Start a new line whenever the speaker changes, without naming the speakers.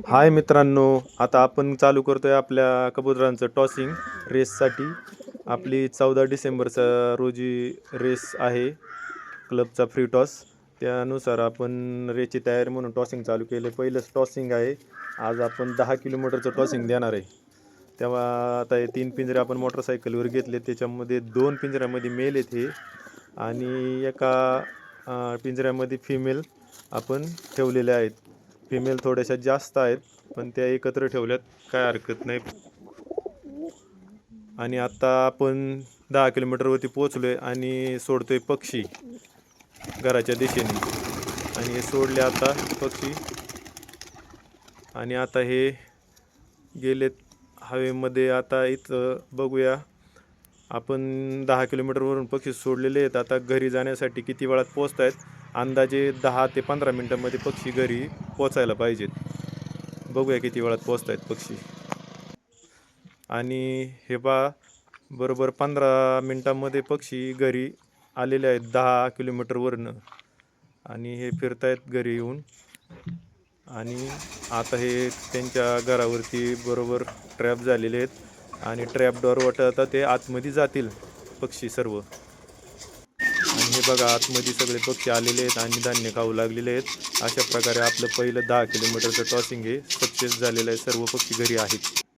हाय मित्रांनो, आता आपण चालू करतोय आपल्या कबुतरांचं टॉसिंग रेससाठी. आपली 14 डिसेंबरचा रोजी रेस आहे क्लबचा फ्री टॉस. त्यानुसार आपण रेसची तयारी म्हणून टॉसिंग चालू केले. पहिलंच टॉसिंग आहे. आज आपण 10 किलोमीटरचं टॉसिंग देणार आहे. तेव्हा आता हे 3 पिंजरे आपण मोटरसायकलवर घेतले. त्याच्यामध्ये 2 पिंजऱ्यामध्ये मेल आहेत हे आणि एका पिंजऱ्यामध्ये फिमेल आपण ठेवलेले आहेत. फिमेल थोड्याशा जास्त आहेत पण त्या एकत्र ठेवल्यात, काय हरकत नाही. आणि आता आपण 10 किलोमीटरवरती पोचलोय आणि सोडतोय पक्षी घराच्या दिशेने. आणि हे सोडले आता पक्षी आणि आता हे गेलेत हवेमध्ये. आता इथं बघूया, आपण 10 किलोमीटरवरून पक्षी सोडलेले आहेत. आता घरी जाण्यासाठी किती वेळात पोचत आहेत? अंदाजे 10 ते 15 मिनटांमध्ये पक्षी घरी पोचायला पाहिजेत. बघूया किती वेळात पोचत आहेत पक्षी. आणि हे बरोबर 15 मिनटांमध्ये पक्षी घरी आलेले आहेत 10 किलोमीटरवरनं. आणि हे फिरतायत घरी येऊन. आणि आता हे त्यांच्या घरावरती बरोबर ट्रॅप झालेले आहेत आणि ट्रॅप डोअर वाटतं ते आतमध्ये जातील पक्षी सर्व. आणि हे बघा, आतमध्ये सगळे पक्षी आलेले आहेत आणि धान्य खाऊ लागलेले आहेत. अशा प्रकारे आपलं पहिलं 10 किलोमीटरचं टॉसिंग हे सक्सेस झालेलं आहे. सर्व पक्षी घरी आहेत.